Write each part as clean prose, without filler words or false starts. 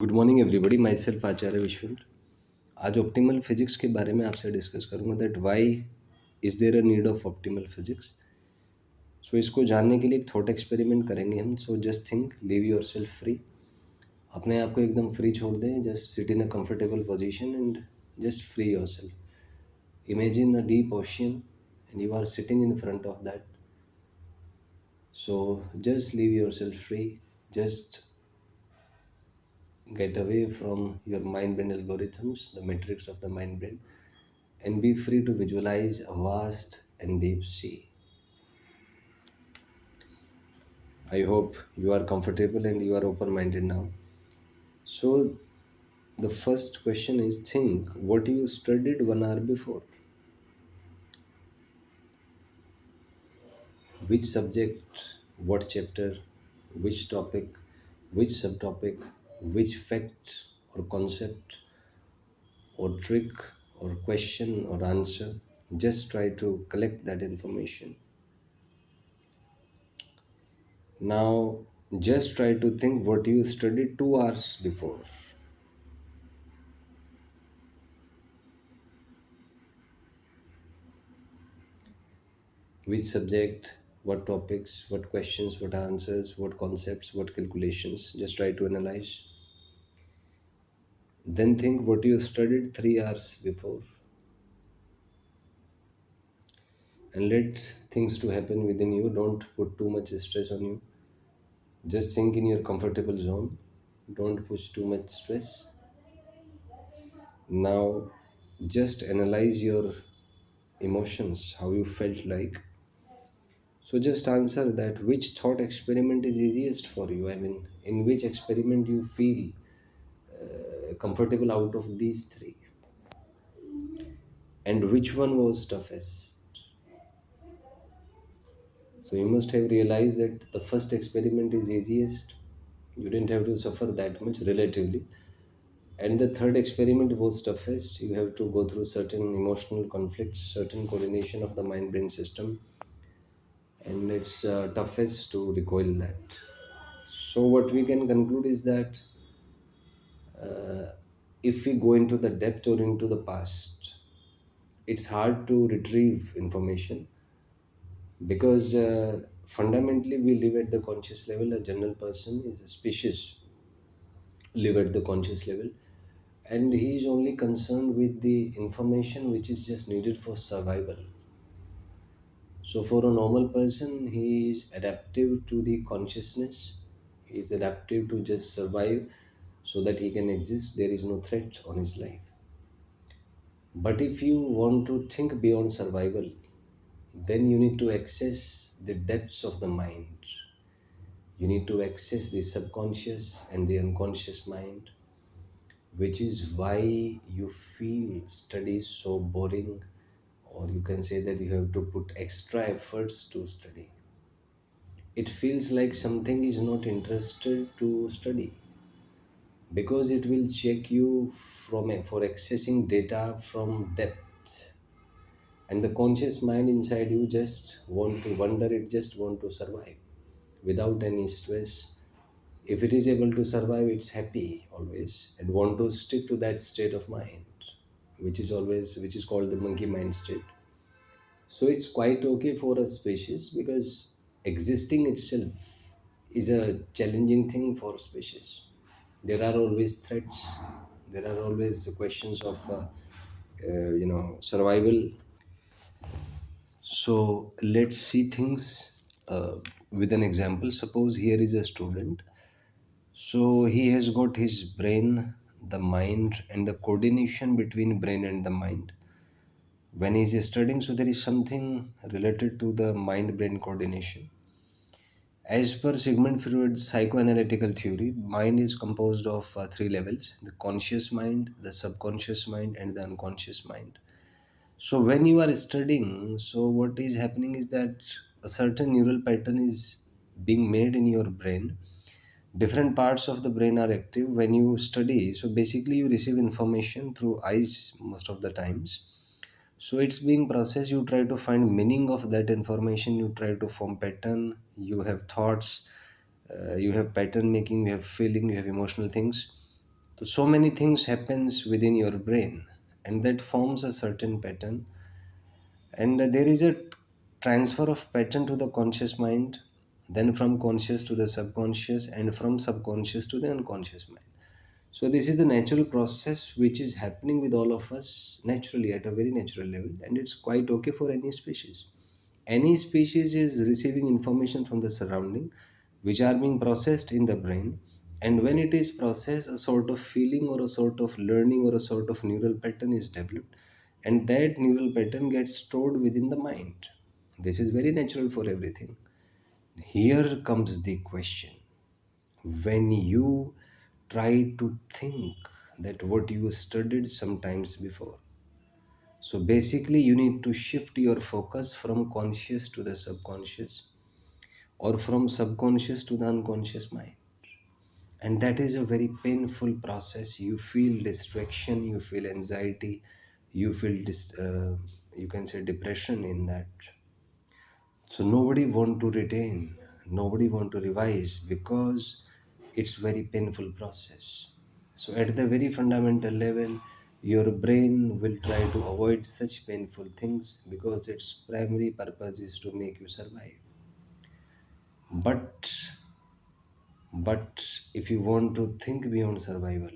Good morning everybody, myself Acharya Vishwendra. आज optimal physics के बारे में आपसे डिस्कस करूंगा that why is there a need of optimal physics. So इसको जानने के लिए एक थॉट एक्सपेरिमेंट करेंगे हम। So just think, live yourself free. अपने आप को एकदम फ्री छोड़ दें। Just sit in a comfortable position and just free yourself. Imagine a deep ocean and you are sitting in front of that. So just leave yourself free. Just get away from your mind brain algorithms, the matrix of the mind brain, and be free to visualize a vast and deep sea. I hope you are comfortable and you are open minded now. So, the first question is, think what you studied 1 hour before. Which subject, what chapter, which topic, which subtopic, which fact or concept or trick or question or answer. Just try to collect that information. Now, just try to think what you studied 2 hours before. Which subject, what topics, what questions, what answers, what concepts, what calculations. Just try to analyze. Then think what you studied 3 hours before. And let things to happen within you. Don't put too much stress on you. Just think in your comfortable zone. Don't push too much stress. Now, just analyze your emotions, how you felt like. So just answer that which thought experiment is easiest for you. I mean, in which experiment you feel comfortable out of these three, and which one was toughest. So you must have realized that the first experiment is easiest. You didn't have to suffer that much relatively. And the third experiment was toughest. You have to go through certain emotional conflicts, certain coordination of the mind brain system, and it's toughest to recoil that. So, what we can conclude is that if we go into the depth or into the past, it's hard to retrieve information because fundamentally we live at the conscious level. A general person is a species, live at the conscious level, and he is only concerned with the information which is just needed for survival. So, for a normal person, he is adaptive to the consciousness, he is adaptive to just survive so that he can exist. There is no threat on his life. But if you want to think beyond survival, then you need to access the depths of the mind. You need to access the subconscious and the unconscious mind, which is why you feel studies so boring, or you can say that you have to put extra efforts to study. It feels like something is not interested to study because it will check you for accessing data from depth, and the conscious mind inside you just want to wonder, it just want to survive without any stress. If it is able to survive, it's happy always and want to stick to that state of mind, which is called the monkey mind state. So it's quite okay for a species because existing itself is a challenging thing for species. There are always threats. There are always questions of survival. So let's see things with an example. Suppose here is a student. So he has got his brain, the mind, and the coordination between brain and the mind. When he is studying, so there is something related to the mind brain coordination. As per Sigmund Freud's psychoanalytical theory, mind is composed of three levels: the conscious mind, the subconscious mind, and the unconscious mind. So when you are studying, so what is happening is that a certain neural pattern is being made in your brain. Different parts of the brain are active when you study. So basically you receive information through eyes most of the times. So it's being processed. You try to find meaning of that information. You try to form pattern. You have thoughts. You have pattern making. You have feeling. You have emotional things. So many things happens within your brain, and that forms a certain pattern, and there is a transfer of pattern to the conscious mind, then from conscious to the subconscious, and from subconscious to the unconscious mind. So this is the natural process which is happening with all of us naturally at a very natural level, and it's quite okay for any species. Any species is receiving information from the surrounding, which are being processed in the brain, and when it is processed, a sort of feeling or a sort of learning or a sort of neural pattern is developed, and that neural pattern gets stored within the mind. This is very natural for everything. Here comes the question: when you try to think that what you studied sometimes before, so basically you need to shift your focus from conscious to the subconscious, or from subconscious to the unconscious mind, and that is a very painful process. You feel distraction, you feel anxiety, you feel you can say depression in that. So nobody want to retain, nobody want to revise, because it's very painful process. So at the very fundamental level, your brain will try to avoid such painful things because its primary purpose is to make you survive. But if you want to think beyond survival,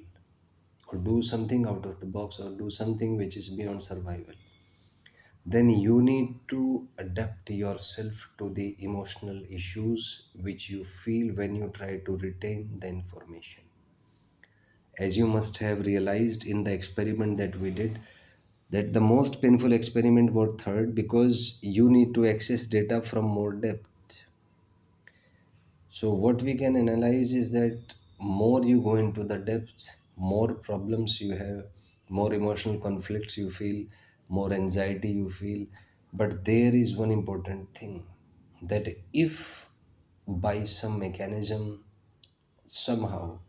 or do something out of the box, or do something which is beyond survival, then you need to adapt yourself to the emotional issues which you feel when you try to retain the information. As you must have realized in the experiment that we did, that the most painful experiment was third, because you need to access data from more depth. So what we can analyze is that more you go into the depths, more problems you have, more emotional conflicts you feel, more anxiety you feel. But there is one important thing, that if by some mechanism, somehow,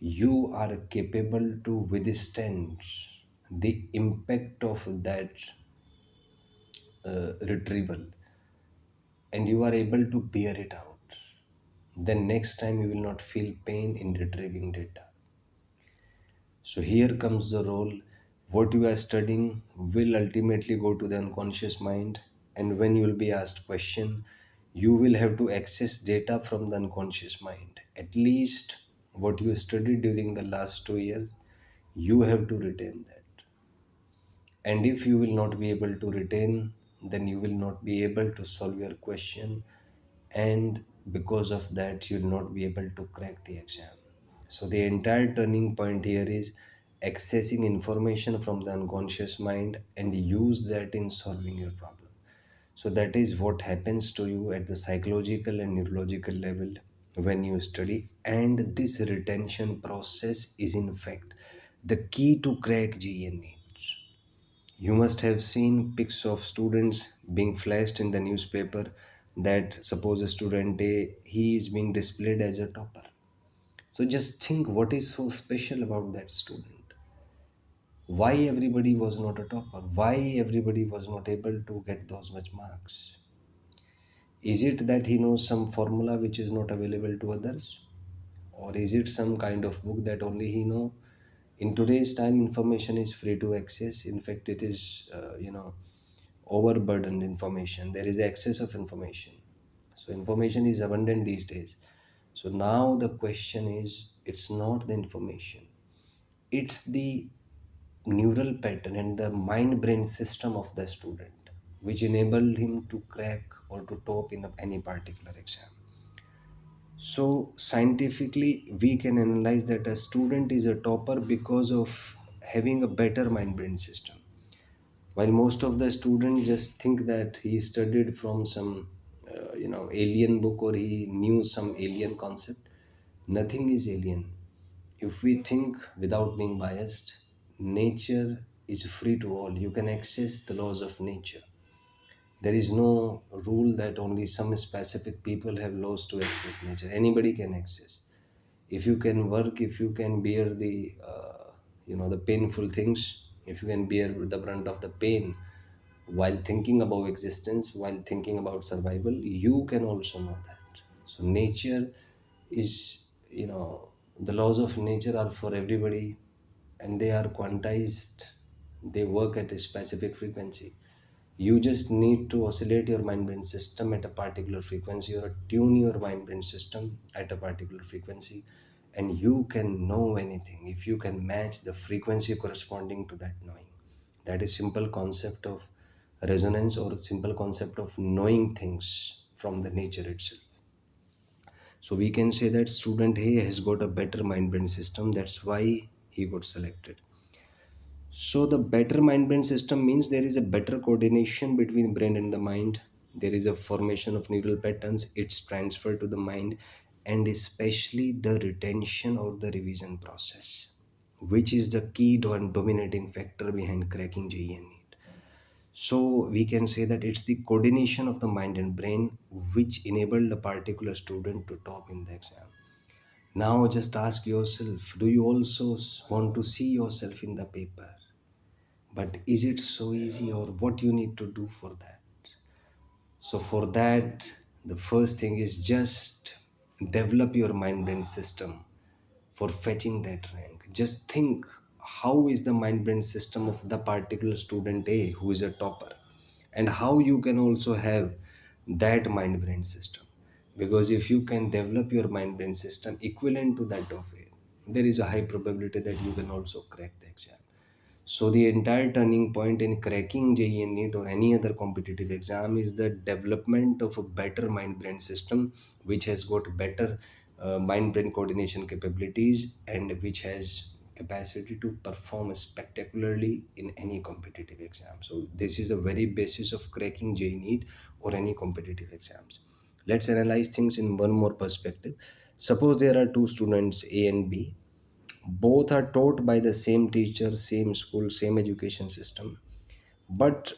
you are capable to withstand the impact of that retrieval, and you are able to bear it out, then next time you will not feel pain in retrieving data. So here comes the role. What you are studying will ultimately go to the unconscious mind, and when you will be asked question, you will have to access data from the unconscious mind. At least what you studied during the last 2 years, you have to retain that. And if you will not be able to retain, then you will not be able to solve your question, and because of that you will not be able to crack the exam. So the entire turning point here is accessing information from the unconscious mind and use that in solving your problem. So that is what happens to you at the psychological and neurological level when you study, and this retention process is in fact the key to crack GNE. You must have seen pics of students being flashed in the newspaper, that suppose a student A, he is being displayed as a topper. So just think what is so special about that student. Why everybody was not a topper? Why everybody was not able to get those much marks? Is it that he knows some formula which is not available to others? Or is it some kind of book that only he know? In today's time, information is free to access. In fact, it is, overburdened information. There is excess of information. So information is abundant these days. So now the question is, it's not the information, it's the neural pattern and the mind brain system of the student which enabled him to crack or to top in any particular exam. So scientifically we can analyze that a student is a topper because of having a better mind brain system, while most of the students just think that he studied from some alien book, or he knew some alien concept. Nothing is alien. If we think without being biased, nature is free to all. You can access the laws of nature. There is no rule that only some specific people have laws to access nature. Anybody can access. If you can work, if you can bear the the painful things, if you can bear the brunt of the pain while thinking about existence, while thinking about survival, you can also know that. So nature is, The laws of nature are for everybody and they are quantized. They work at a specific frequency. You just need to oscillate your mind brain system at a particular frequency or tune your mind brain system at a particular frequency, and you can know anything if you can match the frequency corresponding to that knowing. That is simple concept of resonance, or simple concept of knowing things from the nature itself. So we can say that student A has got a better mind brain system. That's why he got selected. So the better mind brain system means there is a better coordination between brain and the mind. There is a formation of neural patterns. It's transferred to the mind, and especially the retention or the revision process, which is the key dominating factor behind cracking JEE and NEET. So we can say that it's the coordination of the mind and brain which enabled a particular student to top in the exam. Now just ask yourself, do you also want to see yourself in the paper? But is it so easy, or what you need to do for that? So for that, the first thing is just develop your mind brain system for fetching that rank. Just think, how is the mind brain system of the particular student A who is a topper, and how you can also have that mind brain system. Because if you can develop your mind brain system equivalent to that of A, there is a high probability that you can also crack the exam. So the entire turning point in cracking JEE and NEET or any other competitive exam is the development of a better mind-brain system, which has got better mind-brain coordination capabilities and which has capacity to perform spectacularly in any competitive exam. So this is the very basis of cracking JEE NEET or any competitive exams. Let's analyze things in one more perspective. Suppose there are two students A and B. Both are taught by the same teacher, same school, same education system, but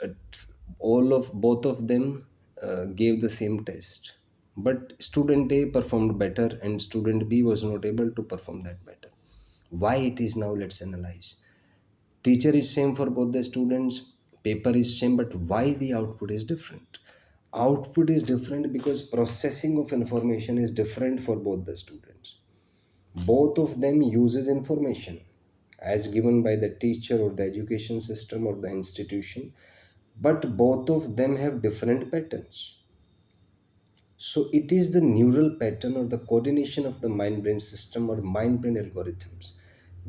all of both of them gave the same test, but student A performed better and student B was not able to perform that better. Why it is? Now let's analyze. Teacher is same for both the students, paper is same, but why the output is different? Output is different because processing of information is different for both the students. Both of them uses information as given by the teacher or the education system or the institution, but both of them have different patterns. So it is the neural pattern or the coordination of the mind brain system or mind brain algorithms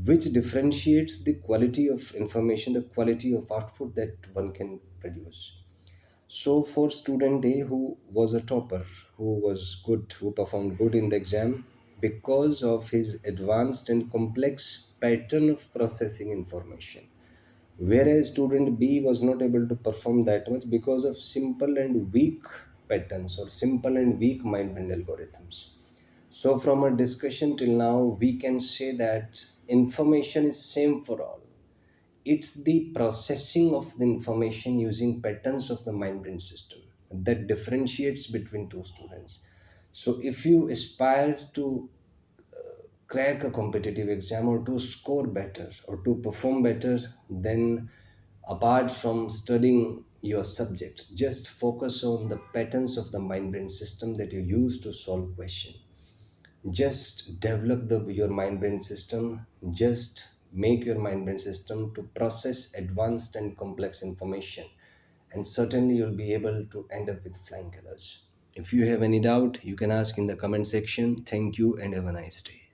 which differentiates the quality of information, the quality of output that one can produce. So for student A who was a topper, who was good, who performed good in the exam because of his advanced and complex pattern of processing information, whereas student B was not able to perform that much because of simple and weak patterns or simple and weak mind and algorithms. So from our discussion till now, we can say that information is same for all. It's the processing of the information using patterns of the mind brain system that differentiates between two students. So if you aspire to crack a competitive exam or to score better or to perform better, then apart from studying your subjects, just focus on the patterns of the mind brain system that you use to solve question. Just develop your mind brain system. Just make your mind brain system to process advanced and complex information, and certainly you'll be able to end up with flying colors. If you have any doubt, you can ask in the comment section. Thank you and have a nice day.